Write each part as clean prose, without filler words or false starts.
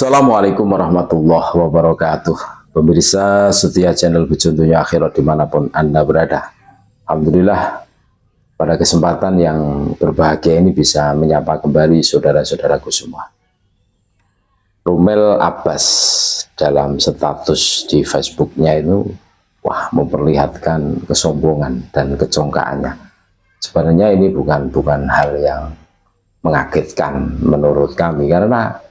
Assalamualaikum warahmatullahi wabarakatuh. Pemirsa setia channel Bejuntunya Akhirat dimanapun Anda berada. Alhamdulillah pada kesempatan yang berbahagia ini bisa menyapa kembali saudara-saudaraku semua. Rumel Abbas dalam status di Facebooknya itu memperlihatkan kesombongan dan kecongkaannya. Sebenarnya ini bukan hal yang mengagetkan menurut kami, karena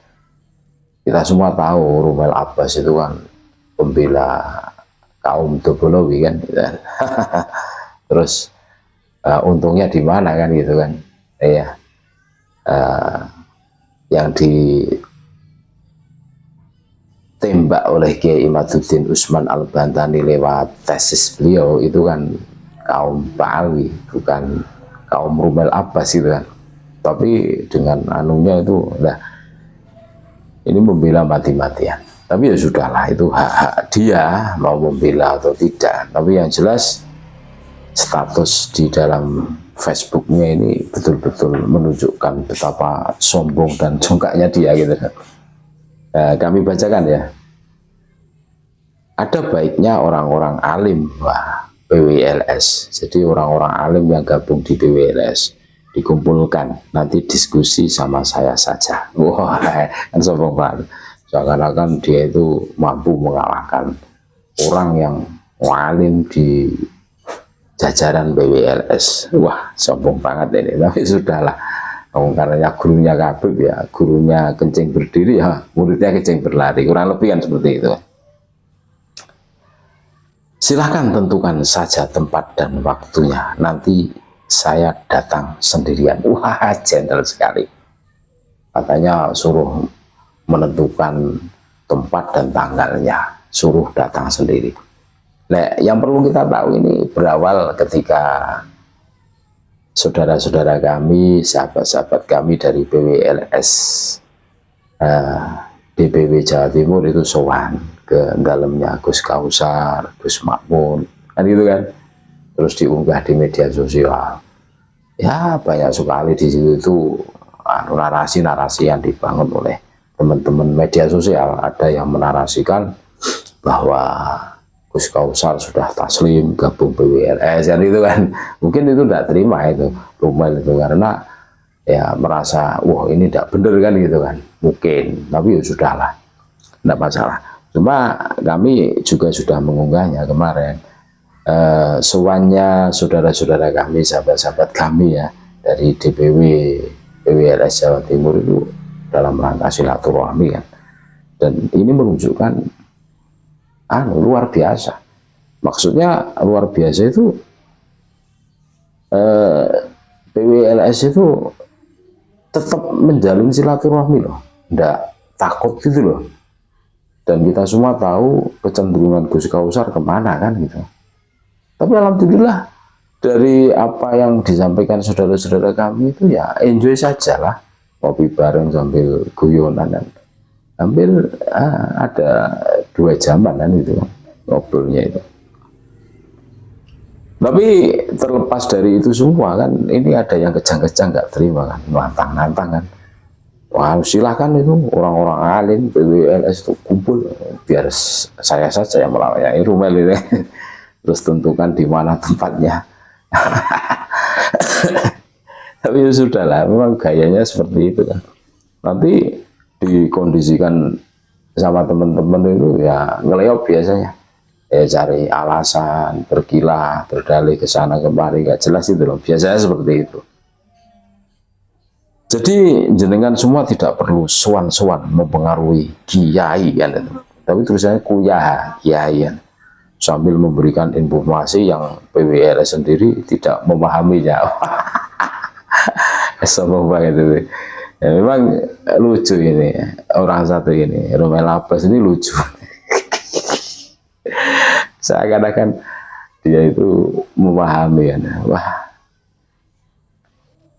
kita semua tahu Rumel Abbas itu kan pembela kaum Dobolowi kan, gitu. Terus untungnya di mana kan gitu kan, yang ditembak oleh Kiai Imaduddin Usman Al-Bantani lewat tesis beliau itu kan kaum Ba'alwi, bukan kaum Rumel Abbas gitu kan. Tapi dengan anunya itu ini membela mati-matian. Tapi ya sudahlah, itu hak-hak dia mau membela atau tidak. Tapi yang jelas status di dalam Facebooknya ini betul-betul menunjukkan betapa sombong dan congkaknya dia gitu. Kami bacakan ya. Ada baiknya orang-orang alim PWLS. Jadi orang-orang alim yang gabung di PWLS dikumpulkan, nanti diskusi sama saya saja. Wah, kan sombong banget. Seakan-akan dia itu mampu mengalahkan orang yang alim di jajaran PWLS. Wah, sombong banget ini. Tapi sudahlah, karena gurunya kabur ya, gurunya kencing berdiri ya, muridnya kencing berlari. Kurang lebih kan seperti itu. Silahkan tentukan saja tempat dan waktunya. Nanti saya datang sendirian. Wah, jenderal sekali. Katanya suruh menentukan tempat dan tanggalnya, suruh datang sendiri. Nah, yang perlu kita tahu ini berawal ketika saudara-saudara kami, sahabat-sahabat kami dari PWLS DPW Jawa Timur itu sowan ke dalamnya Gus Kausar, Gus Makmun, kan gitu kan. Terus diunggah di media sosial. Ya banyak sekali di situ itu narasi-narasi yang dibangun oleh teman-teman media sosial. Ada yang menarasikan bahwa Gus Kausar sudah taslim gabung PWLS, dan itu kan mungkin itu tidak terima itu Rumel itu, karena ya merasa wah ini tidak benar kan gitu kan, mungkin. Tapi ya sudahlah, tidak masalah. Cuma kami juga sudah mengunggahnya kemarin. Sowannya saudara-saudara kami, sahabat-sahabat kami ya dari DPW PWLS Jawa Timur itu dalam rangka silaturahmi kan, dan ini menunjukkan luar biasa. Maksudnya luar biasa itu PWLS itu tetap menjalin silaturahmi loh, ndak takut gitu loh. Dan kita semua tahu kecenderungan Gus Kausar kemana kan gitu. Tapi alhamdulillah dari apa yang disampaikan saudara-saudara kami itu ya enjoy sajalah, kopi bareng sambil guyonan, dan hampir ada 2 jaman kan itu ngobrolnya itu. Tapi terlepas dari itu semua kan, ini ada yang kejang-kejang nggak terima kan, nantang-nantang kan. Wah, silahkan itu orang-orang alim PWLS itu kumpul, biar saya saja yang melayani Rumel itu. Terus tentukan di mana tempatnya. Tapi ya sudahlah, memang gayanya seperti itu kan. Nanti dikondisikan sama teman-teman itu ya ngeleop biasanya. Cari alasan, berkilah, berdalih ke sana kemari, gak jelas itu loh. Biasanya seperti itu. Jadi jenengan semua tidak perlu sowan-sowan mempengaruhi kiai kan, tapi tulisannya kuyah kiai kan, sambil memberikan informasi yang PWLS sendiri tidak memahaminya. Sombong banget itu. Ya, memang lucu ini orang satu ini, Rumel Abbas ini lucu. Seakan-akan dia itu memahami kan. Wah,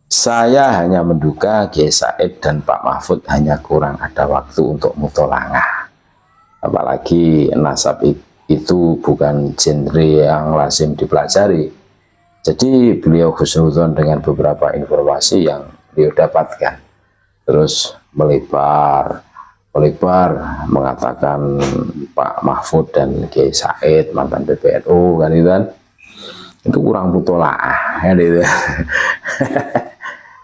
saya hanya menduga Kiai Said dan Pak Mahfud hanya kurang ada waktu untuk mutolangah. Apalagi nasab itu bukan genre yang lazim dipelajari. Jadi beliau husnudzon dengan beberapa informasi yang beliau dapatkan. Terus melebar, Polibar mengatakan Pak Mahfud dan Kiai Said mantan PBNU kan itu kurang putolaah kan itu.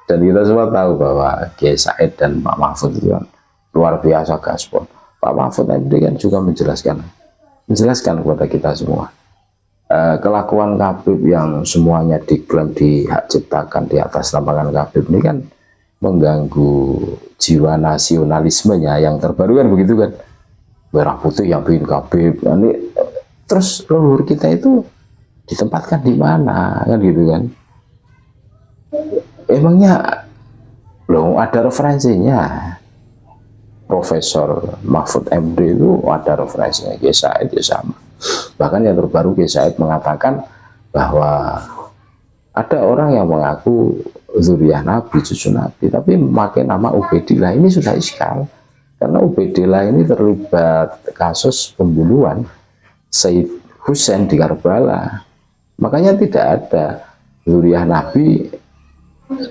Dan kita semua tahu bahwa Kiai Said dan Pak Mahfud itu kan luar biasa gaspol. Pak Mahfud tadi kan juga menjelaskan kepada kita semua kelakuan Khabib yang semuanya diklaim dihak ciptakan di atas lapangan Khabib ini kan mengganggu jiwa nasionalismenya yang terbaru kan begitu kan, merah putih yang bikin Khabib ini. Terus leluhur kita itu ditempatkan di mana kan gitu kan, emangnya loh ada referensinya. Profesor Mahfud MD itu ada referensinya, Kiai Said ya sama. Bahkan yang terbaru Kiai Said mengatakan bahwa ada orang yang mengaku zuriyah Nabi, cucu Nabi, tapi memakai nama Ubaidillah. Ini sudah iskal karena Ubaidillah ini terlibat kasus pembunuhan Sayyid Husain di Karbala. Makanya tidak ada zuriyah Nabi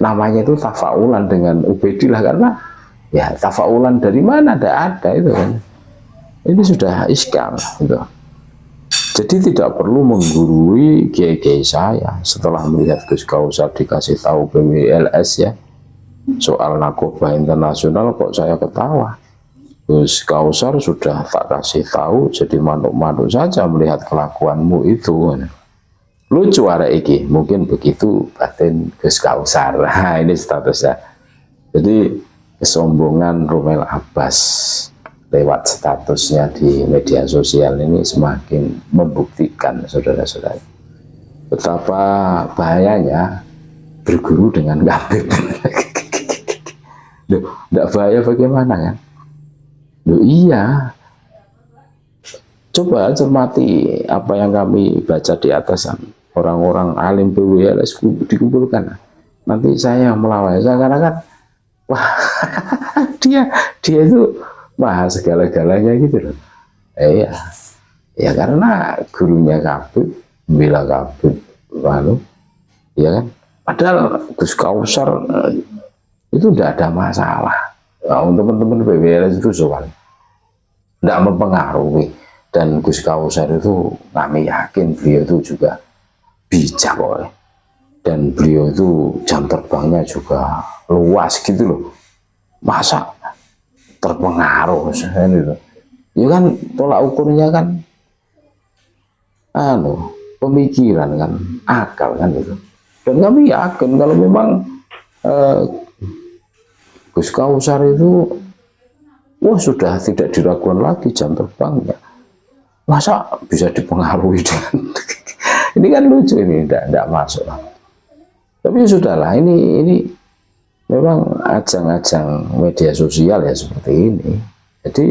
namanya itu tafaulan dengan Ubaidillah, karena ya tafaulan dari mana, ada itu kan. Ini sudah iskal gitu. Jadi tidak perlu menggurui kiai-kiai saya. Setelah melihat Gus Kausar dikasih tahu PWLS ya soal narkoba internasional, kok saya ketawa. Gus Kausar sudah tak kasih tahu, jadi manuk-manuk saja melihat kelakuanmu itu. Lucu ada iki, mungkin begitu batin Gus Kausar. Nah, ini statusnya. Jadi kesombongan Rommel Abbas lewat statusnya di media sosial ini semakin membuktikan, saudara-saudara, betapa bahayanya berguru dengan Khabib. Loh, tidak bahaya bagaimana kan? Loh, iya, coba cermati apa yang kami baca di atasan orang-orang alim PWLS dikumpulkan. Nanti saya yang melawan, saya katakan wah dia itu wah segala-galanya gitu loh. Iya, ya karena gurunya Khabib, bela Khabib, lalu, ya kan. Padahal Gus Kausar itu tidak ada masalah. Nah, untuk teman-teman PWLS itu soal tidak mempengaruhi, dan Gus Kausar itu kami yakin beliau itu juga bijak oleh, dan beliau itu jam terbangnya juga luas gitu loh. Masa terpengaruh gitu. Ya kan tolak ukurnya kan pemikiran kan, akal kan gitu. Dan kami yakin kalau memang Gus Kausar itu sudah tidak diragukan lagi jam terbangnya, masa bisa dipengaruhi dengan ini kan lucu, ini tidak masuk. Tapi sudahlah, ini memang ajang-ajang media sosial ya seperti ini. Jadi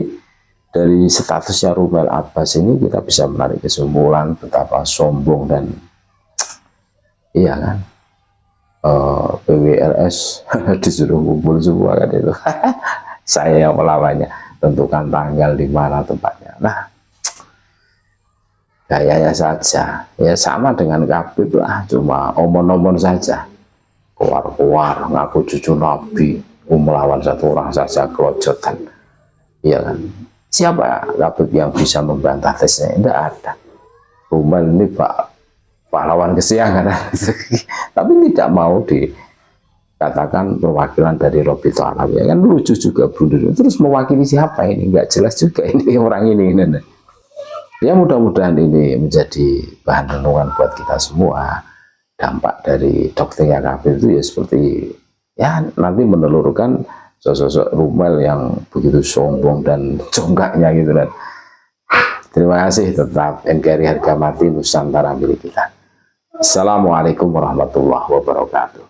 dari statusnya Rommel Abbas ini kita bisa menarik kesimpulan betapa sombong dan iya kan, PWLS disuruh kumpul semua kan itu. Saya yang melawannya, tentukan tanggal di mana tempatnya. Nah, gayanya saja ya sama dengan Khabib lah, cuma omon-omon saja. Keluar-keluar ngaku cucu Nabi, melawan satu orang saja kelojotan, iya kan. Siapa Khabib yang bisa membantah tesnya? Tidak ada. Rommel ini pahlawan kesiangan, tapi tidak mau dikatakan perwakilan dari Robito Alawi. Kan lucu juga blunder. Terus mewakili siapa ini? Nggak jelas juga ini orang ini. Ya mudah-mudahan ini menjadi bahan renungan buat kita semua. Dampak dari doktrinnya Khabib itu ya seperti ya nanti menelurkan sosok Rommel yang begitu sombong dan jonggaknya gitu kan. Terima kasih, tetap NKRI harga mati Nusantara milik kita. Assalamualaikum warahmatullahi wabarakatuh.